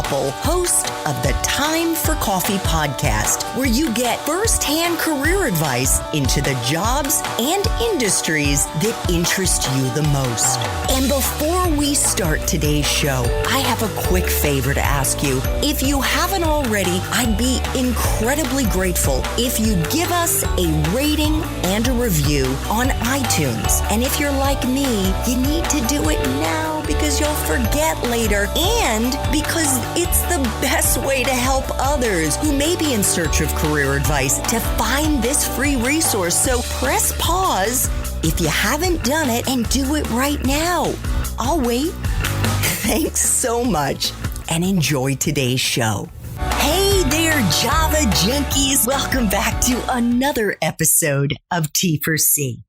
Koppel, host of the Time for Coffee podcast, where you get firsthand career advice into the jobs and industries that interest you the most. And before we start today's show, I have a quick favor to ask you. If you haven't already, I'd be incredibly grateful if you give us a rating and a review on iTunes. And if you're like me, you need to do it now because you'll forget later and because it's the best way to help others who may be in search of career advice to find this free resource. So press pause if you haven't done it and do it right now. I'll wait. Thanks so much and enjoy today's show. Hey there, Java junkies. Welcome back to another episode of T4C.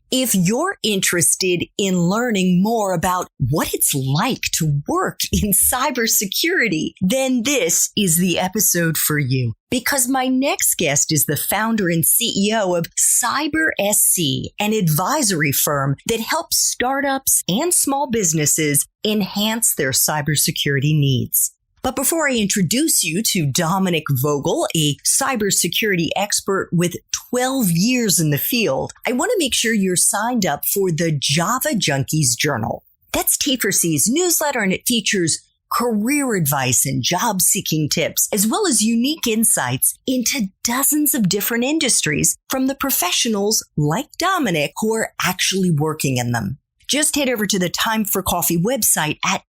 If you're interested in learning more about what it's like to work in cybersecurity, then this is the episode for you. Because my next guest is the founder and CEO of CyberSC, an advisory firm that helps startups and small businesses enhance their cybersecurity needs. But before I introduce you to Dominic Vogel, a cybersecurity expert with 12 years in the field, I want to make sure you're signed up for the Java Junkies Journal. That's T4C's newsletter, and it features career advice and job-seeking tips, as well as unique insights into dozens of different industries from the professionals like Dominic who are actually working in them. Just head over to the Time for Coffee website at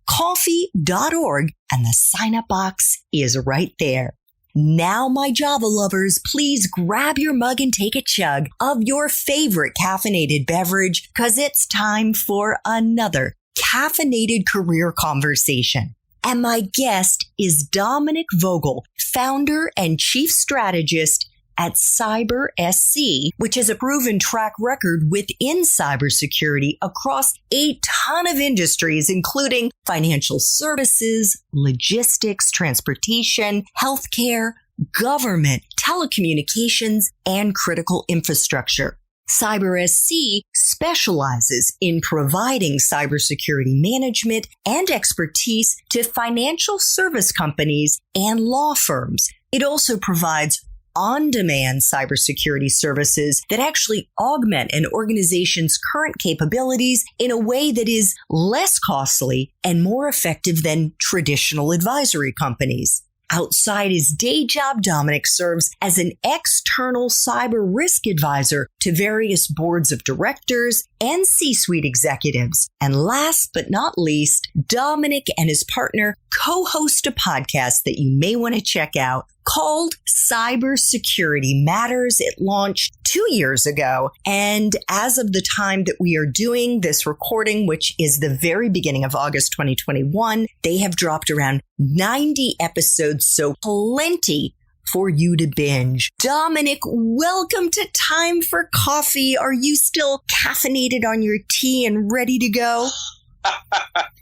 coffee.org, and the sign-up box is right there. Now, my Java lovers, please grab your mug and take a chug of your favorite caffeinated beverage, because it's time for another caffeinated career conversation. And my guest is Dominic Vogel, founder and chief strategist at CyberSC, which has a proven track record within cybersecurity across a ton of industries, including financial services, logistics, transportation, healthcare, government, telecommunications, and critical infrastructure. CyberSC specializes in providing cybersecurity management and expertise to financial service companies and law firms. It also provides on-demand cybersecurity services that actually augment an organization's current capabilities in a way that is less costly and more effective than traditional advisory companies. Outside his day job, Dominic serves as an external cyber risk advisor to various boards of directors and C-suite executives. And last but not least, Dominic and his partner co-host a podcast that you may want to check out called Cybersecurity Matters. It launched 2 years ago. And as of the time that we are doing this recording, which is the very beginning of August 2021, they have dropped around 90 episodes, so plenty for you to binge. Dominic, welcome to Time for Coffee. Are you still caffeinated on your tea and ready to go?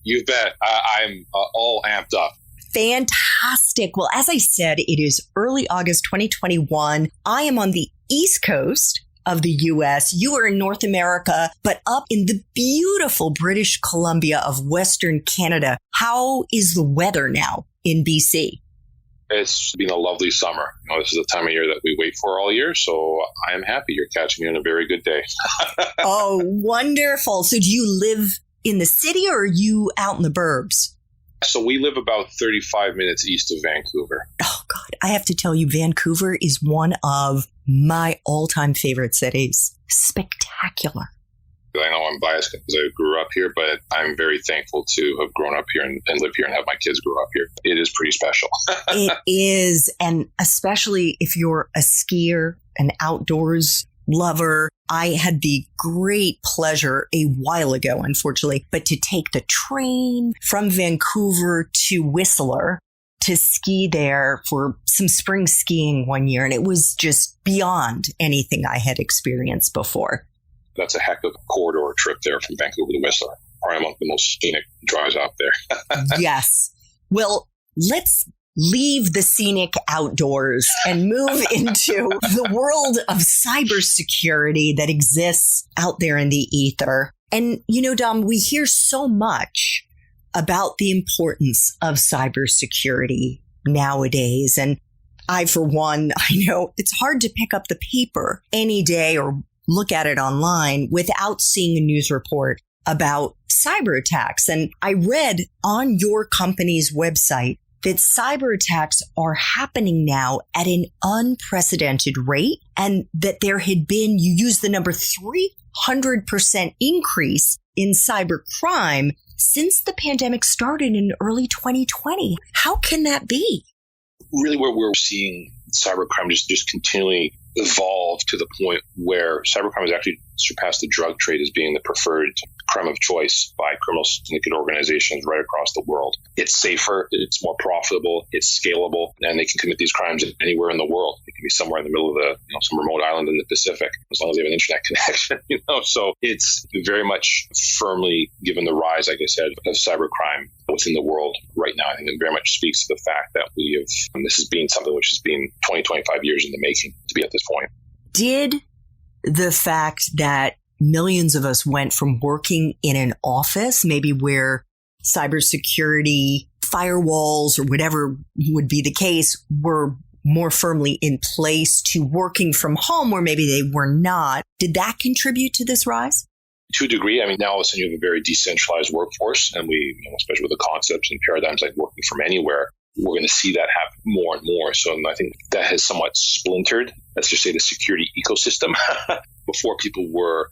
You bet. I'm all amped up. Fantastic. Well, as I said, it is early August 2021. I am on the East Coast of the U.S. You are in North America, but up in the beautiful British Columbia of Western Canada. How is the weather now in BC? It's been a lovely summer. This is the time of year that we wait for all year, so I am happy you're catching me on a very good day. Oh, wonderful. So do you live in the city or are you out in the burbs? So we live about 35 minutes east of Vancouver. Oh, God. I have to tell you, Vancouver is one of my all-time favorite cities. Spectacular. I know I'm biased because I grew up here, but I'm very thankful to have grown up here and live here and have my kids grow up here. It is pretty special. It is. And especially if you're a skier, an outdoors lover. I had the great pleasure a while ago, unfortunately, but to take the train from Vancouver to Whistler to ski there for some spring skiing one year. And it was just beyond anything I had experienced before. That's a heck of a corridor trip there from Vancouver to Whistler. Probably among the most scenic drives out there. Yes. Well, let's leave the scenic outdoors and move into the world of cybersecurity that exists out there in the ether. And, you know, Dom, we hear so much about the importance of cybersecurity nowadays. And I, for one, I know it's hard to pick up the paper any day or look at it online without seeing a news report about cyber attacks. And I read on your company's website that cyber attacks are happening now at an unprecedented rate, and that there had been, you used the number 300% increase in cyber crime since the pandemic started in early 2020. How can that be? Really, where we're seeing cybercrime just continually evolve to the point where cybercrime has actually surpassed the drug trade as being the preferred crime of choice by criminal syndicate organizations right across the world. It's safer, it's more profitable, it's scalable, and they can commit these crimes anywhere in the world. It can be somewhere in the middle of some remote island in the Pacific, as long as they have an internet connection. So it's very much firmly given the rise, like I said, of cybercrime within the world right now. I think it very much speaks to the fact that we have, this has been something which has been 20, 25 years in the making to be at this point. Did the fact that millions of us went from working in an office, maybe where cybersecurity firewalls or whatever would be the case were more firmly in place, to working from home where maybe they were not, did that contribute to this rise? To a degree. I mean, now all of a sudden you have a very decentralized workforce, and we, especially with the concepts and paradigms like working from anywhere, we're going to see that happen more and more. So I think that has somewhat splintered, let's just say, the security ecosystem. Before, people were,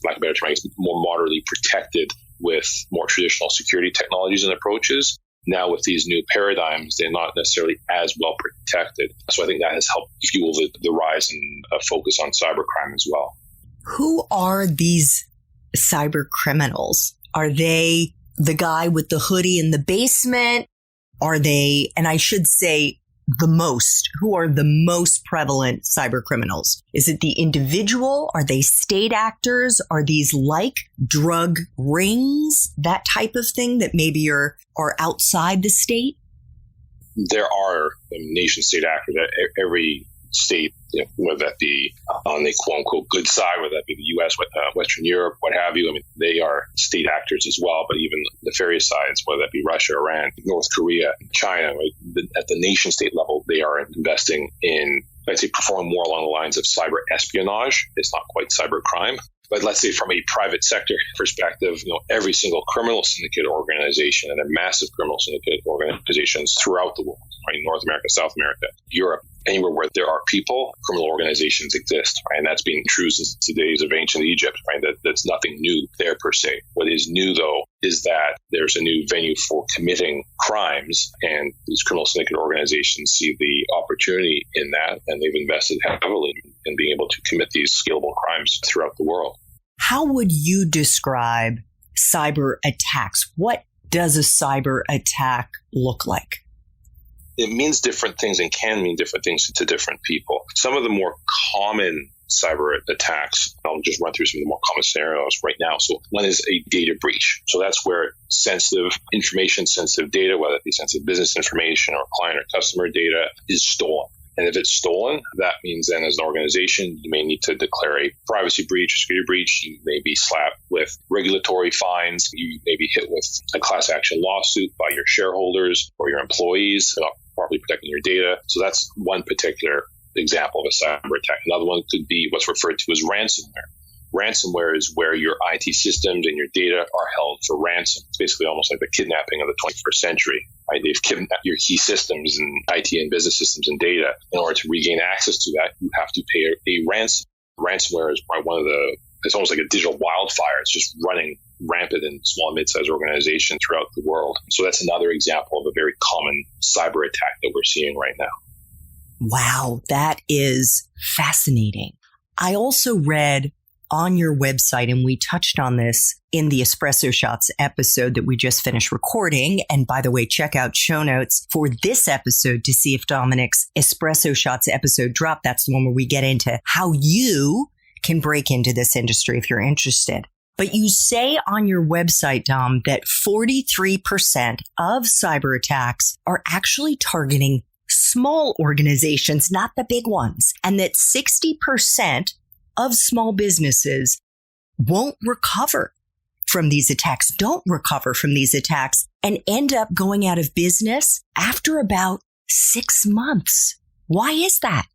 lack of a better term, more moderately protected with more traditional security technologies and approaches. Now with these new paradigms, they're not necessarily as well protected. So I think that has helped fuel the rise and focus on cybercrime as well. Who are these cyber criminals? Are they the guy with the hoodie in the basement? Are they, and I should say who are the most prevalent cyber criminals? Is it the individual? Are they state actors? Are these like drug rings, that type of thing that maybe are outside the state? There are nation state actors at every state, whether that be on the quote unquote good side, whether that be the U.S., Western Europe, what have you. I mean, they are state actors as well, but even nefarious sides, whether that be Russia, Iran, North Korea, China, right? At the nation state level, they are investing in, I'd say, performing more along the lines of cyber espionage. It's not quite cyber crime. But let's say from a private sector perspective, every single criminal syndicate organization, and they're massive criminal syndicate organizations throughout the world, right? North America, South America, Europe, anywhere where there are people, criminal organizations exist, right? And that's been true since the days of ancient Egypt, right? That's nothing new there per se. What is new, though, is that there's a new venue for committing crimes, and these criminal syndicate organizations see the opportunity in that, and they've invested heavily in being able to commit these scalable crimes throughout the world. How would you describe cyber attacks? What does a cyber attack look like? It means different things and can mean different things to different people. Some of the more common cyber attacks, I'll just run through some of the more common scenarios right now. So one is a data breach. So that's where sensitive information, sensitive data, whether it be sensitive business information or client or customer data, is stolen. And if it's stolen, that means then as an organization, you may need to declare a privacy breach, a security breach. You may be slapped with regulatory fines. You may be hit with a class action lawsuit by your shareholders or your employees for not properly protecting your data. So that's one particular example of a cyber attack. Another one could be what's referred to as ransomware. Ransomware is where your IT systems and your data are held for ransom. It's basically almost like the kidnapping of the 21st century. Right? They've kidnapped your key systems and IT and business systems and data. In order to regain access to that, you have to pay a ransom. Ransomware is probably it's almost like a digital wildfire. It's just running rampant in small and mid-sized organizations throughout the world. So that's another example of a very common cyber attack that we're seeing right now. Wow, that is fascinating. I also read on your website, and we touched on this in the Espresso Shots episode that we just finished recording. And by the way, check out show notes for this episode to see if Dominic's Espresso Shots episode dropped. That's the one where we get into how you can break into this industry if you're interested. But you say on your website, Dom, that 43% of cyber attacks are actually targeting small organizations, not the big ones, and that 60% of small businesses won't recover from these attacks, don't recover from these attacks, and end up going out of business after about 6 months. Why is that?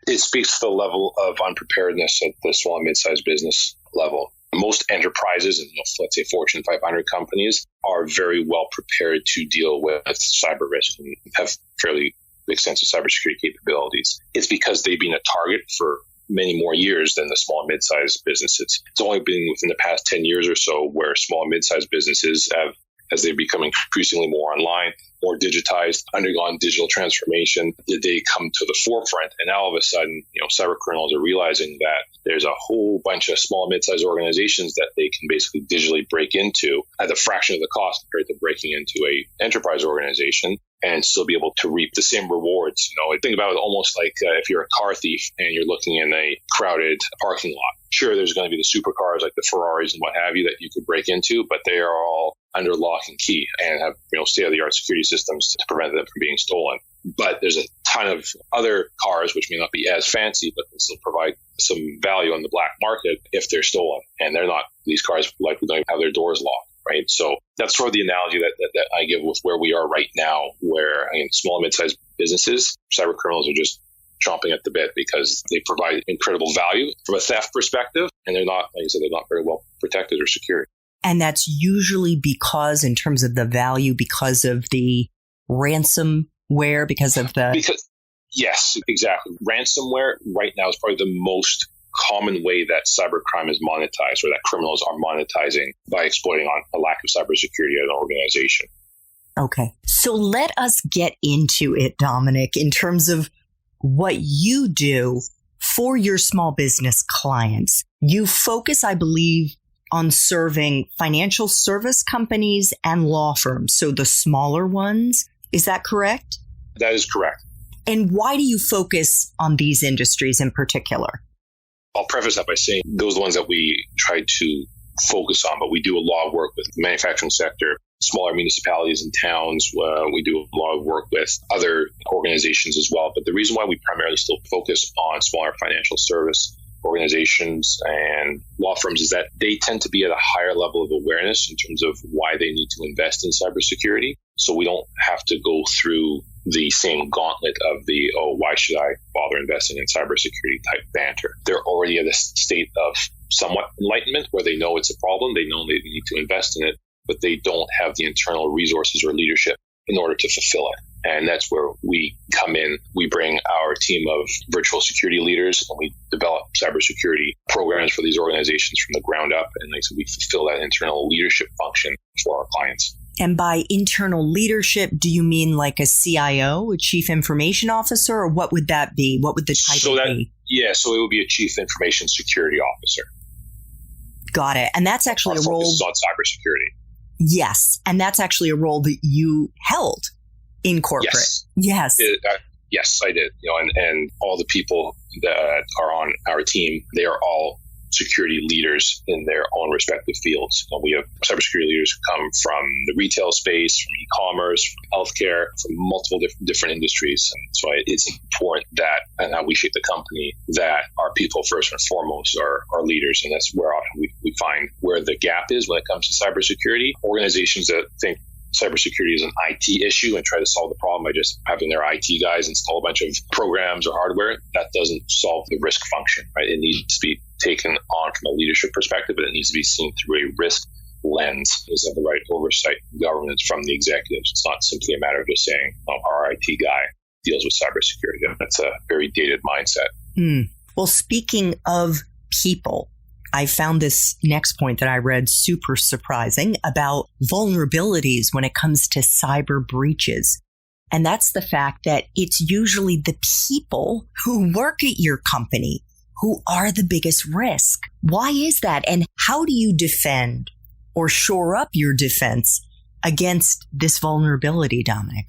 It speaks to the level of unpreparedness at the small and mid-sized business level. Most enterprises, and let's say Fortune 500 companies, are very well prepared to deal with cyber risk and have fairly extensive cybersecurity capabilities. It's because they've been a target for many more years than the small and mid-sized businesses. It's only been within the past 10 years or so where small and mid-sized businesses have, as they become increasingly more online, more digitized, undergone digital transformation, they come to the forefront. And now all of a sudden, cyber criminals are realizing that there's a whole bunch of small and mid-sized organizations that they can basically digitally break into at a fraction of the cost compared to breaking into a enterprise organization and still be able to reap the same rewards. I think about it almost like if you're a car thief and you're looking in a crowded parking lot. Sure, there's going to be the supercars like the Ferraris and what have you that you could break into, but they are all under lock and key and have state-of-the-art security systems to prevent them from being stolen. But there's a ton of other cars which may not be as fancy, but can still provide some value on the black market if they're stolen. And they're not; these cars likely don't have their doors locked, right? So that's sort of the analogy that I give with where we are right now, where small and mid-sized businesses, cyber criminals are just chomping at the bit because they provide incredible value from a theft perspective, and they're not, like I said, they're not very well protected or secured. And that's usually because, in terms of the value, because of the ransomware, Yes, exactly. Ransomware right now is probably the most common way that cybercrime is monetized, or that criminals are monetizing by exploiting on a lack of cybersecurity at an organization. Okay. So let us get into it, Dominic, in terms of what you do for your small business clients. You focus, I believe, on serving financial service companies and law firms, so the smaller ones. Is that correct? That is correct. And why do you focus on these industries in particular? I'll preface that by saying those are the ones that we try to focus on, but we do a lot of work with the manufacturing sector, smaller municipalities and towns. We do a lot of work with other organizations as well. But the reason why we primarily still focus on smaller financial service organizations and law firms is that they tend to be at a higher level of awareness in terms of why they need to invest in cybersecurity. So we don't have to go through the same gauntlet of why should I bother investing in cybersecurity type banter. They're already at a state of somewhat enlightenment where they know it's a problem. They know they need to invest in it, but they don't have the internal resources or leadership in order to fulfill it. And that's where we come in. We bring our team of virtual security leaders and we develop cybersecurity programs for these organizations from the ground up. And like I said, we fulfill that internal leadership function for our clients. And by internal leadership, do you mean like a CIO, a chief information officer, or what would that be? What would the title be? Yeah, so it would be a chief information security officer. Got it. And that's actually a role. Our focus is on cybersecurity. Yes. And that's actually a role that you held in corporate. Yes. Yes, I did. And all the people that are on our team, they are all security leaders in their own respective fields. We have cybersecurity leaders who come from the retail space, from e-commerce, from healthcare, from multiple different industries. And so it's important that, and how we shape the company, that our people first and foremost are leaders. And that's where often we find where the gap is when it comes to cybersecurity. Organizations that think cybersecurity is an IT issue and try to solve the problem by just having their IT guys install a bunch of programs or hardware, that doesn't solve the risk function, right? It needs to be taken on from a leadership perspective, but it needs to be seen through a risk lens. Is have the right oversight and governance from the executives. It's not simply a matter of just saying, our IT guy deals with cybersecurity. That's a very dated mindset. Well, speaking of people, I found this next point that I read super surprising about vulnerabilities when it comes to cyber breaches. And that's the fact that it's usually the people who work at your company who are the biggest risk. Why is that? And how do you defend or shore up your defense against this vulnerability, Dominic?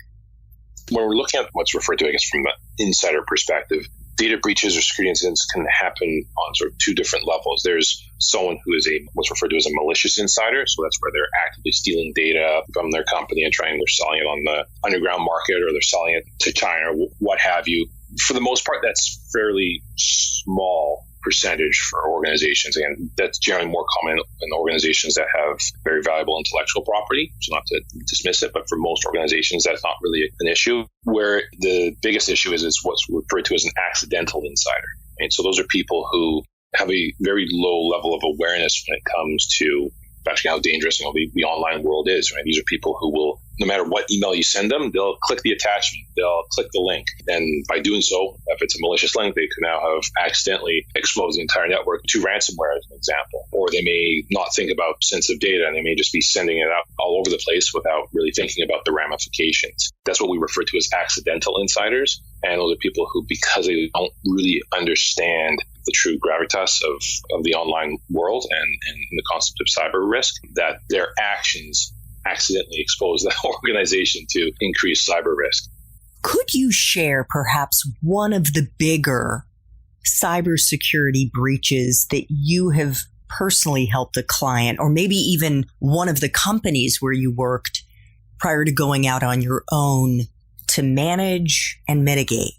When we're looking at what's referred to, I guess, from the insider perspective, data breaches or security incidents can happen on sort of two different levels. There's someone who is what's referred to as a malicious insider. So that's where they're actively stealing data from their company and they're selling it on the underground market, or they're selling it to China or what have you. For the most part, that's fairly small percentage for organizations. And that's generally more common in organizations that have very valuable intellectual property. So not to dismiss it, but for most organizations, that's not really an issue. Where the biggest issue is what's referred to as an accidental insider. Right? So those are people who have a very low level of awareness when it comes to actually how dangerous the online world is. Right? These are people who will, no matter what email you send them, they'll click the attachment, they'll click the link. And by doing so, if it's a malicious link, they could now have accidentally exposed the entire network to ransomware, as an example. Or they may not think about sensitive data, and they may just be sending it out all over the place without really thinking about the ramifications. That's what we refer to as accidental insiders. And those are people who, because they don't really understand the true gravitas of the online world and the concept of cyber risk, that their actions accidentally expose that organization to increased cyber risk. Could you share perhaps one of the bigger cybersecurity breaches that you have personally helped a client, or maybe even one of the companies where you worked prior to going out on your own to manage and mitigate?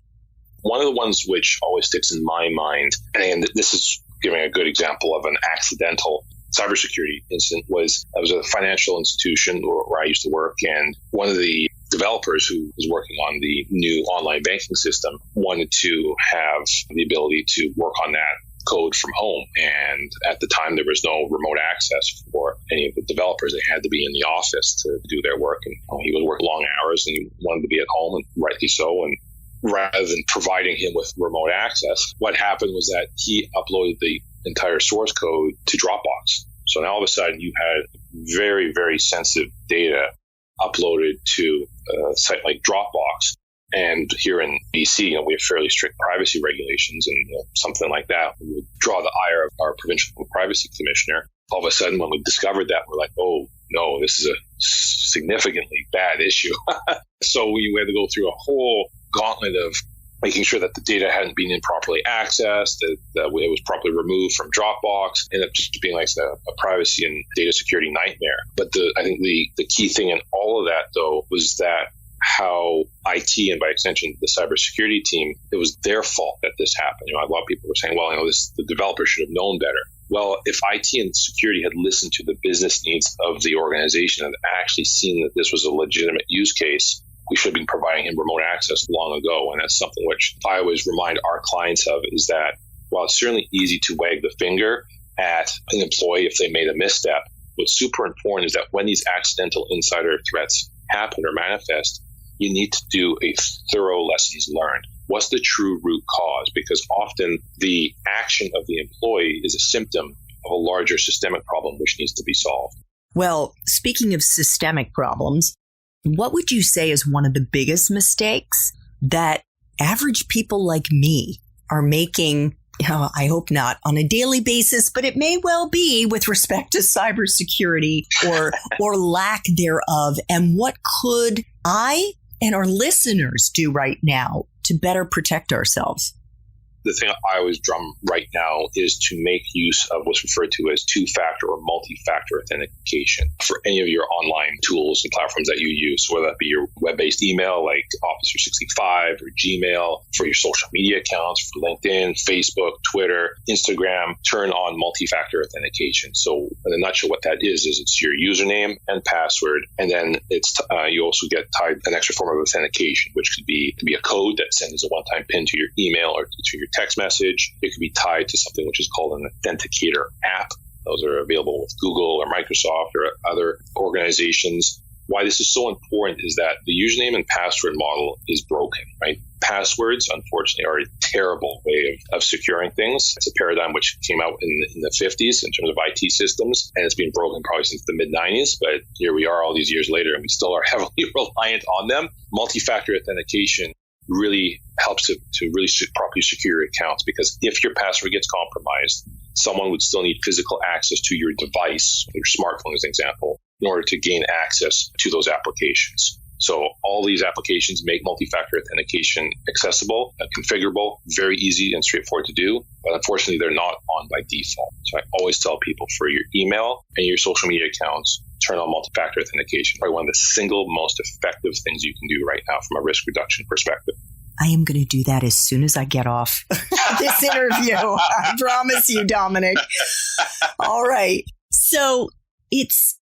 One of the ones which always sticks in my mind, and this is giving a good example of an accidental cybersecurity incident, was I was at a financial institution where I used to work, and one of the developers who was working on the new online banking system wanted to have the ability to work on that code from home. And at the time, there was no remote access for any of the developers. They had to be in the office to do their work. And he would work long hours and he wanted to be at home, and rightly so. And rather than providing him with remote access, what happened was that he uploaded the entire source code to Dropbox. So now all of a sudden you had very, very sensitive data uploaded to a site like Dropbox. And here in BC, we have fairly strict privacy regulations, and something like that would draw the ire of our provincial privacy commissioner. All of a sudden, when we discovered that, we're like, oh, no, this is a significantly bad issue. So we had to go through a whole gauntlet of making sure that the data hadn't been improperly accessed, that it was properly removed from Dropbox, ended up just being like a privacy and data security nightmare. But I think the key thing in all of that, though, was that how IT, and by extension the cybersecurity team, it was their fault that this happened. A lot of people were saying, well, the developer should have known better. Well, if IT and security had listened to the business needs of the organization and actually seen that this was a legitimate use case, we should have been providing him remote access long ago. And that's something which I always remind our clients of, is that while it's certainly easy to wag the finger at an employee if they made a misstep, what's super important is that when these accidental insider threats happen or manifest, you need to do a thorough lessons learned. What's the true root cause? Because often the action of the employee is a symptom of a larger systemic problem which needs to be solved. Well, speaking of systemic problems, what would you say is one of the biggest mistakes that average people like me are making? I hope not on a daily basis, but it may well be with respect to cybersecurity or lack thereof. And what could I and our listeners do right now to better protect ourselves? The thing I always drum right now is to make use of what's referred to as two-factor or multi-factor authentication for any of your online tools and platforms that you use, whether that be your web-based email like Office 365 or Gmail, for your social media accounts, for LinkedIn, Facebook, Twitter, Instagram. Turn on multi-factor authentication. So in a nutshell, what that is it's your username and password, and then it's you also get tied an extra form of authentication, which could be a code that sends a one-time PIN to your email or to your text message. It could be tied to something which is called an authenticator app. Those are available with Google or Microsoft or other organizations. Why this is so important is that the username and password model is broken, right? Passwords, unfortunately, are a terrible way of securing things. It's a paradigm which came out in the 50s in terms of IT systems, and it's been broken probably since the mid-90s. But here we are all these years later, and we still are heavily reliant on them. Multi-factor authentication really helps to really properly secure your accounts, because if your password gets compromised, someone would still need physical access to your device, your smartphone as an example, in order to gain access to those applications. So all these applications make multi-factor authentication accessible, configurable, very easy and straightforward to do, but unfortunately they're not on by default. So I always tell people, for your email and your social media accounts, turn on multi-factor authentication. Probably one of the single most effective things you can do right now from a risk reduction perspective. I am going to do that as soon as I get off this interview. I promise you, Dominic. All right. So it's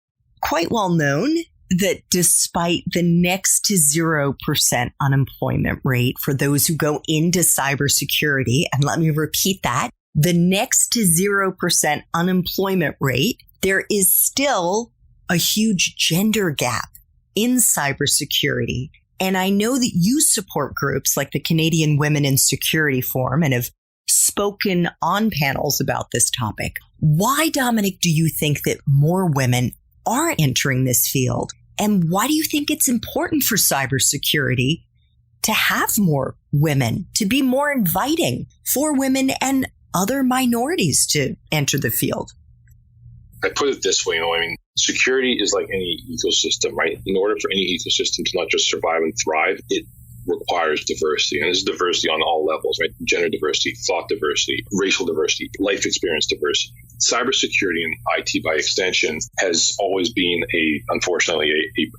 quite well known that despite the next to 0% unemployment rate for those who go into cybersecurity, and let me repeat that, the next to 0% unemployment rate, there is still a huge gender gap in cybersecurity. And I know that you support groups like the Canadian Women in Security Forum and have spoken on panels about this topic. Why, Dominic, do you think that more women are entering this field? And why do you think it's important for cybersecurity to have more women, to be more inviting for women and other minorities to enter the field? I put it this way, security is like any ecosystem, right? In order for any ecosystem to not just survive and thrive, it requires diversity. And this is diversity on all levels, right? Gender diversity, thought diversity, racial diversity, life experience diversity. Cybersecurity and IT by extension has always been unfortunately,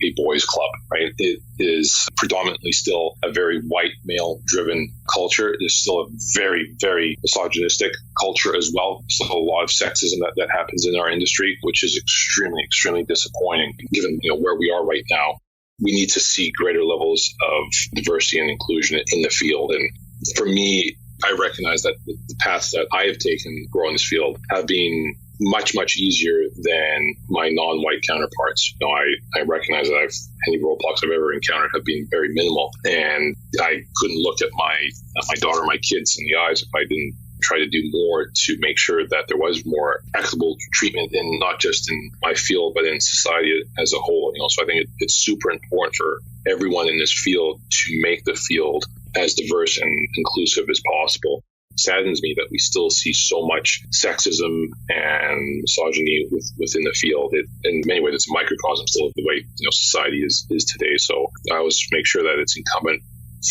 a boys' club, right? It is predominantly still a very white male-driven culture. It is still a very, very misogynistic culture as well. Still a lot of sexism that happens in our industry, which is extremely, extremely disappointing given where we are right now. We need to see greater levels of diversity and inclusion in the field. And for me, I recognize that the paths that I have taken growing this field have been much, much easier than my non-white counterparts. I recognize that any roadblocks I've ever encountered have been very minimal. And I couldn't look at my daughter, my kids in the eyes if I didn't try to do more to make sure that there was more equitable treatment in not just in my field, but in society as a whole. So I think it's super important for everyone in this field to make the field as diverse and inclusive as possible. It saddens me that we still see so much sexism and misogyny within the field. In many ways, it's a microcosm still of the way society is today. So I always make sure that it's incumbent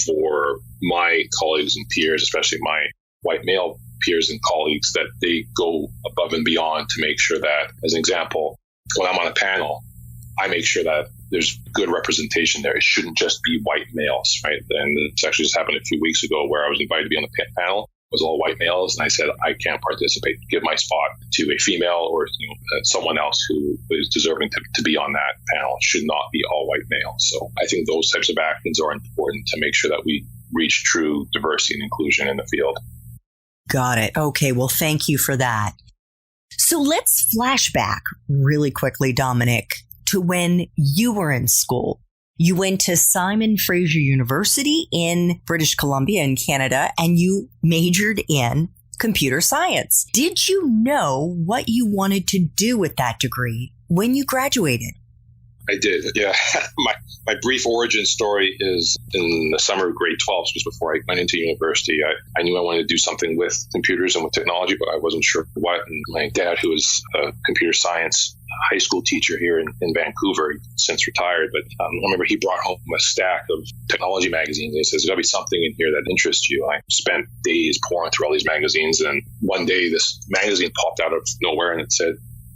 for my colleagues and peers, especially my white male peers and colleagues, that they go above and beyond to make sure that, as an example, when I'm on a panel, I make sure that there's good representation there. It shouldn't just be white males, right? And it's actually just happened a few weeks ago where I was invited to be on the panel. It was all white males, and I said, I can't participate. Give my spot to a female or someone else who is deserving to be on that panel. It should not be all white males. So I think those types of actions are important to make sure that we reach true diversity and inclusion in the field. Got it. Okay, well, thank you for that. So let's flash back really quickly, Dominic, to when you were in school. You went to Simon Fraser University in British Columbia in Canada, and you majored in computer science. Did you know what you wanted to do with that degree when you graduated? I did, yeah. My brief origin story is in the summer of grade 12, just before I went into university. I knew I wanted to do something with computers and with technology, but I wasn't sure what. And my dad, who was a computer science high school teacher here in Vancouver, since retired, but I remember he brought home a stack of technology magazines. And he says, there's got to be something in here that interests you. I spent days pouring through all these magazines, and one day this magazine popped out of nowhere, and it said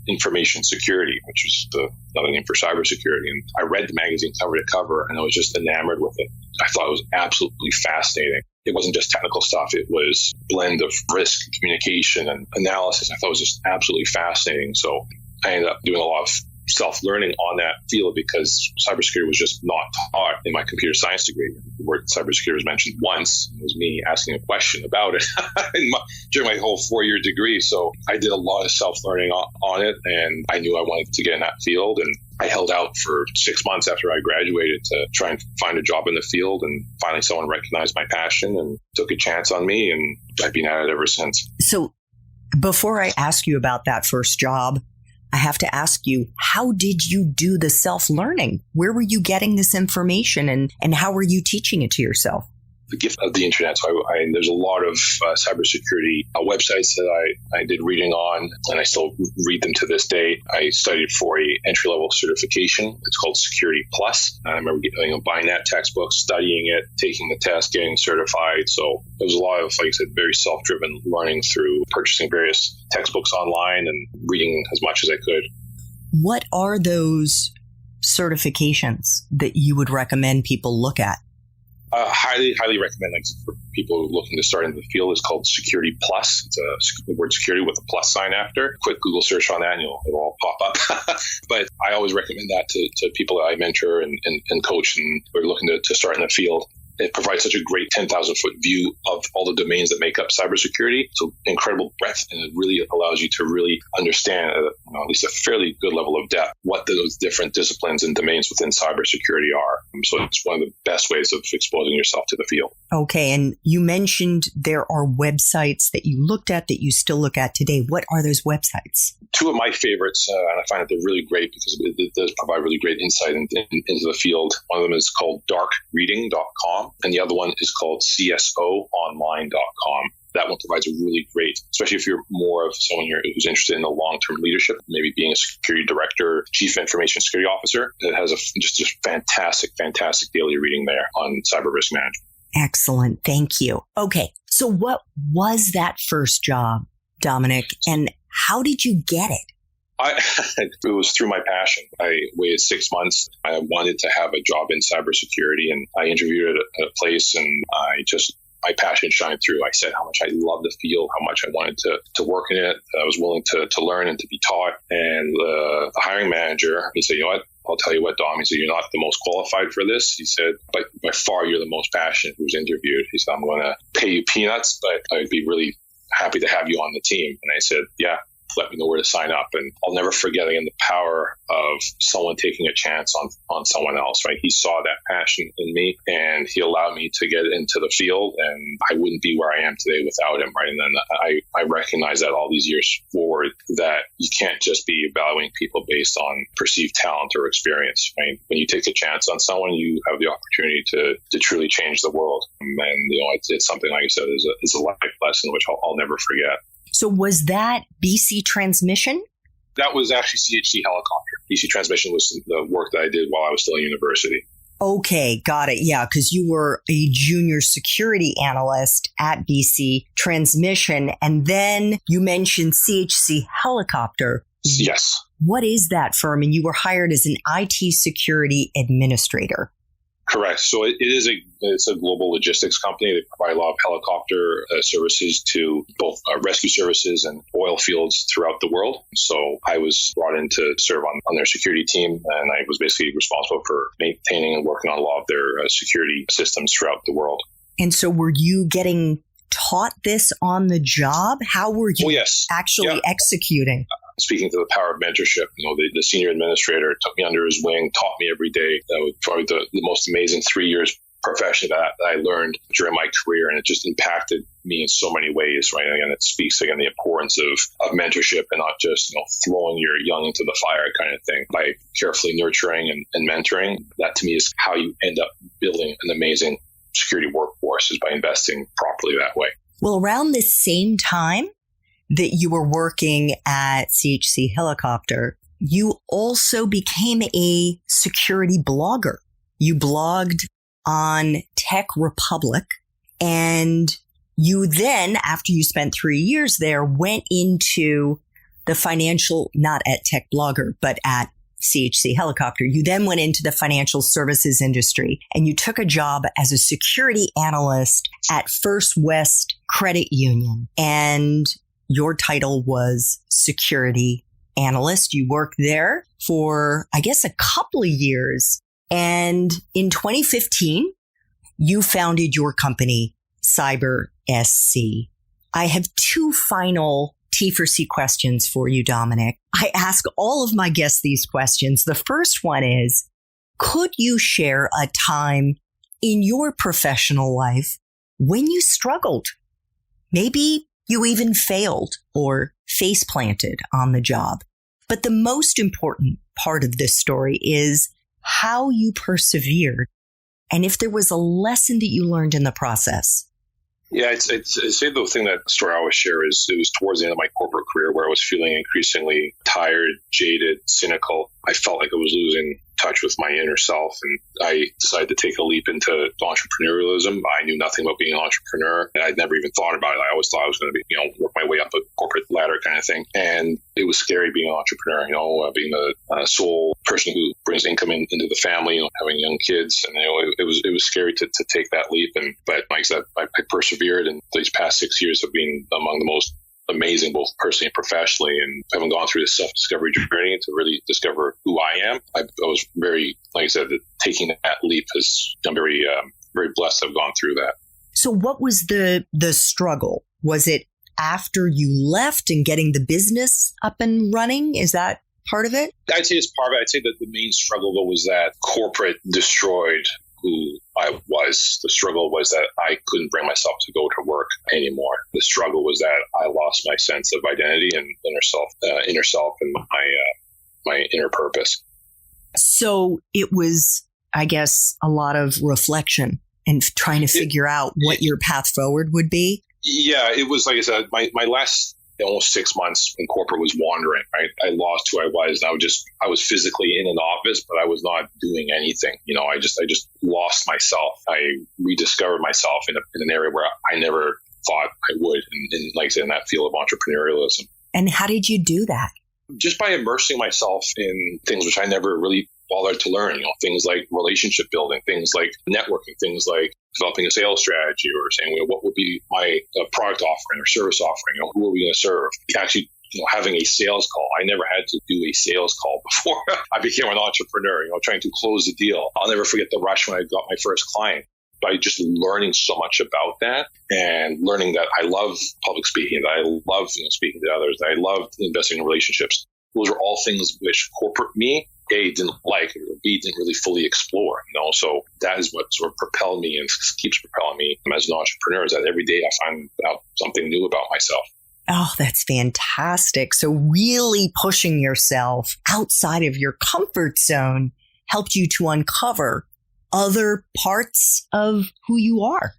information security, which is another name for cybersecurity. And I read the magazine cover to cover, and I was just enamored with it. I thought it was absolutely fascinating. It wasn't just technical stuff. It was a blend of risk, communication, and analysis. I thought it was just absolutely fascinating. So I ended up doing a lot of self-learning on that field because cybersecurity was just not taught in my computer science degree. The word cybersecurity was mentioned once. It was me asking a question about it during my whole 4-year degree. So I did a lot of self-learning on it, and I knew I wanted to get in that field. And I held out for 6 months after I graduated to try and find a job in the field. And finally someone recognized my passion and took a chance on me, and I've been at it ever since. So before I ask you about that first job, I have to ask you, how did you do the self-learning? Where were you getting this information, and how were you teaching it to yourself? The gift of the internet. So there's a lot of cybersecurity websites that I did reading on, and I still read them to this day. I studied for a entry-level certification. It's called Security Plus. I remember buying that textbook, studying it, taking the test, getting certified. So there was a lot of, like I said, very self-driven learning through purchasing various textbooks online and reading as much as I could. What are those certifications that you would recommend people look at? Highly recommend. Like for people looking to start into the field, it's called Security Plus. It's the word security with a plus sign after. Quick Google search on that, and it'll all pop up. But I always recommend that to people that I mentor and coach, and we're looking to start in the field. It provides such a great 10,000-foot view of all the domains that make up cybersecurity. So incredible breadth, and it really allows you to really understand, at least a fairly good level of depth, what those different disciplines and domains within cybersecurity are. So it's one of the best ways of exposing yourself to the field. Okay, and you mentioned there are websites that you looked at that you still look at today. What are those websites? Two of my favorites, and I find that they're really great because it does provide really great insight into the field. One of them is called darkreading.com, and the other one is called csoonline.com. That one provides a really great, especially if you're more of someone who's interested in the long-term leadership, maybe being a security director, chief information security officer. It has just fantastic daily reading there on cyber risk management. Excellent. Thank you. Okay. So what was that first job, Dominic, and how did you get it? It was through my passion. I waited 6 months. I wanted to have a job in cybersecurity, and I interviewed at a place, and my passion shined through. I said how much I love the field, how much I wanted to work in it. I was willing to learn and to be taught. And the hiring manager, he said, you know what? I'll tell you what, Dom. He said, you're not the most qualified for this. He said, but by far, you're the most passionate who's interviewed. He said, I'm going to pay you peanuts, but I'd be really happy to have you on the team. And I said, yeah. Let me know where to sign up. And I'll never forget again the power of someone taking a chance on someone else, right? He saw that passion in me, and he allowed me to get into the field, and I wouldn't be where I am today without him, right? And then I recognize that all these years forward, that you can't just be evaluating people based on perceived talent or experience, right? When you take a chance on someone, you have the opportunity to truly change the world. And, it's something, like I said, is a life lesson, which I'll never forget. So was that BC Transmission? That was actually CHC Helicopter. BC Transmission was the work that I did while I was still in university. Okay, got it. Yeah, because you were a junior security analyst at BC Transmission, and then you mentioned CHC Helicopter. Yes. What is that firm? And you were hired as an IT security administrator. Correct. So it's a global logistics company. They provide a lot of helicopter services to both rescue services and oil fields throughout the world. So I was brought in to serve on their security team, and I was basically responsible for maintaining and working on a lot of their security systems throughout the world. And so were you getting taught this on the job? How were you actually executing? Speaking to the power of mentorship, the senior administrator took me under his wing, taught me every day. That was probably the most amazing 3 years professionally that I learned during my career, and it just impacted me in so many ways, right? Again, it speaks the importance of mentorship, and not just throwing your young into the fire kind of thing. By carefully nurturing and mentoring, that to me is how you end up building an amazing security workforce, is by investing properly that way. Well, around this same time that you were working at CHC Helicopter, you also became a security blogger. You blogged on Tech Republic, and you then, after you spent 3 years there, went into the financial, not at Tech Blogger, but at CHC Helicopter. You then went into the financial services industry, and you took a job as a security analyst at First West Credit Union. And your title was security analyst. You worked there for, I guess, a couple of years. And in 2015, you founded your company, CyberSC. I have two final T4C questions for you, Dominic. I ask all of my guests these questions. The first one is, could you share a time in your professional life when you struggled? Maybe you even failed or face planted on the job. But the most important part of this story is how you persevered, and if there was a lesson that you learned in the process. Yeah, I'd say the thing that story I always share is it was towards the end of my corporate career where I was feeling increasingly tired, jaded, cynical. I felt like I was losing touch with my inner self, and I decided to take a leap into entrepreneurialism. I knew nothing about being an entrepreneur. I'd never even thought about it. I always thought I was going to be, work my way up a corporate ladder kind of thing. And it was scary being an entrepreneur, being the sole person who brings income into the family, having young kids. And, it It was scary to take that leap. But like I said, I persevered, and these past 6 years have been among the most amazing, both personally and professionally. And having gone through this self-discovery journey to really discover who I am, I was very, like I said, that taking that leap I'm very, very blessed to have gone through that. So what was the struggle? Was it after you left and getting the business up and running? Is that part of it? I'd say it's part of it. I'd say that the main struggle, though, was that corporate destroyed who I was. The struggle was that I couldn't bring myself to go to work anymore. The struggle was that I lost my sense of identity and inner self and my inner purpose. So it was, I guess, a lot of reflection and trying to figure out what your path forward would be. Yeah, it was, like I said, my last almost 6 months in corporate was wandering, right? I lost who I was. And I was physically in an office, but I was not doing anything. I just lost myself. I rediscovered myself in an area where I never thought I would. And like I said, in that field of entrepreneurialism. And how did you do that? Just by immersing myself in things which I never really bothered to learn, things like relationship building, things like networking, things like developing a sales strategy, or saying, what would be my product offering or service offering? Who are we going to serve? Actually, having a sales call. I never had to do a sales call before I became an entrepreneur, trying to close the deal. I'll never forget the rush when I got my first client. By just learning so much about that and learning that I love public speaking, that I love speaking to others, that I love investing in relationships. Those are all things which corporate me, A, didn't like, or B, didn't really fully explore. So that is what sort of propelled me and keeps propelling me as an entrepreneur, is that every day I find out something new about myself. Oh, that's fantastic. So really pushing yourself outside of your comfort zone helped you to uncover other parts of who you are.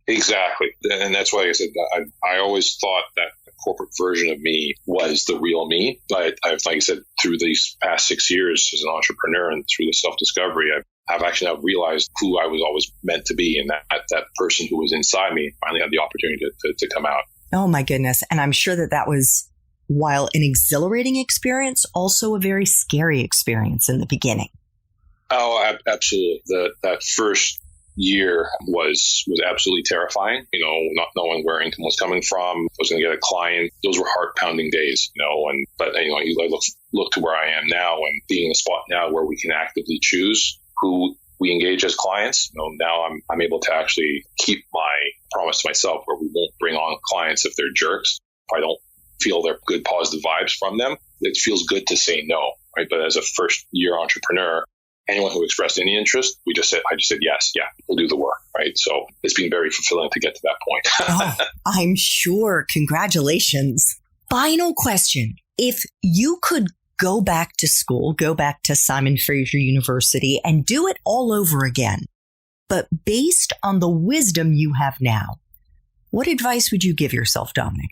Exactly. And that's why I said I always thought that the corporate version of me was the real me. But like I said, through these past 6 years as an entrepreneur and through the self-discovery, I've actually now realized who I was always meant to be. And that person who was inside me finally had the opportunity to come out. Oh, my goodness. And I'm sure that was, while an exhilarating experience, also a very scary experience in the beginning. Oh, absolutely. That first year was absolutely terrifying, not knowing where income was coming from. I was going to get a client. Those were heart-pounding days, but I look to where I am now and being in a spot now where we can actively choose who we engage as clients. Now I'm able to actually keep my promise to myself, where we won't bring on clients if they're jerks. If I don't feel their good, positive vibes from them, it feels good to say no, right? But as a first-year entrepreneur, anyone who expressed any interest, I just said, yes, yeah, we'll do the work, right? So it's been very fulfilling to get to that point. Oh, I'm sure. Congratulations. Final question. If you could go back to school, go back to Simon Fraser University and do it all over again, but based on the wisdom you have now, what advice would you give yourself, Dominic?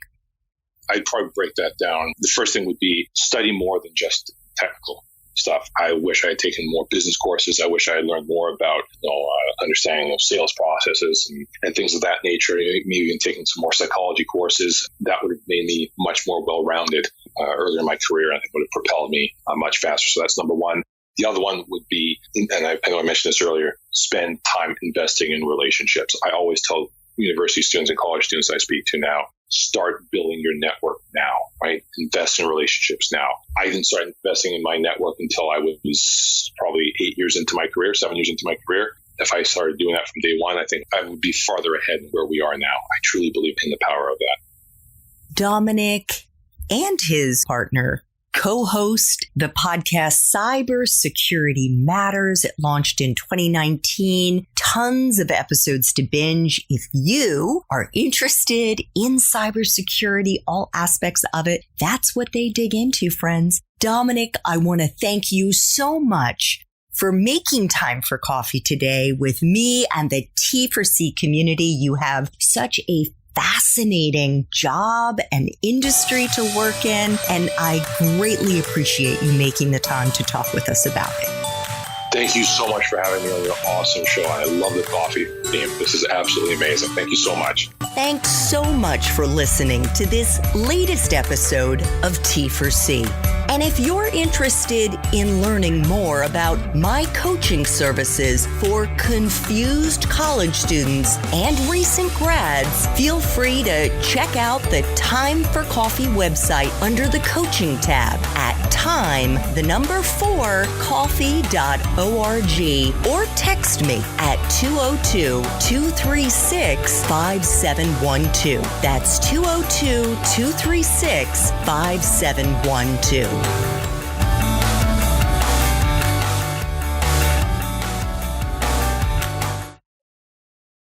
I'd probably break that down. The first thing would be study more than just technical stuff. I wish I had taken more business courses. I wish I had learned more about understanding of sales processes and things of that nature. Maybe even taking some more psychology courses. That would have made me much more well-rounded earlier in my career, and I think would have propelled me much faster. So that's number one. The other one would be, and I know I mentioned this earlier, spend time investing in relationships. I always tell university students and college students I speak to now, start building your network now, right? Invest in relationships now. I didn't start investing in my network until I was probably 7 years into my career. If I started doing that from day one, I think I would be farther ahead than where we are now. I truly believe in the power of that. Dominic and his partner co-host the podcast Cybersecurity Matters. It launched in 2019. Tons of episodes to binge. If you are interested in cybersecurity, all aspects of it, that's what they dig into, friends. Dominic, I want to thank you so much for making time for coffee today with me and the T4C community. You have such a fascinating job and industry to work in, and I greatly appreciate you making the time to talk with us about it. Thank you so much for having me on your awesome show. I love the coffee theme. This is absolutely amazing. Thank you so much. Thanks so much for listening to this latest episode of T4C. And if you're interested In learning more about my coaching services for confused college students and recent grads, feel free to check out the Time for Coffee website under the coaching tab at time4coffee.org or text me at 202-236-5712. That's 202-236-5712.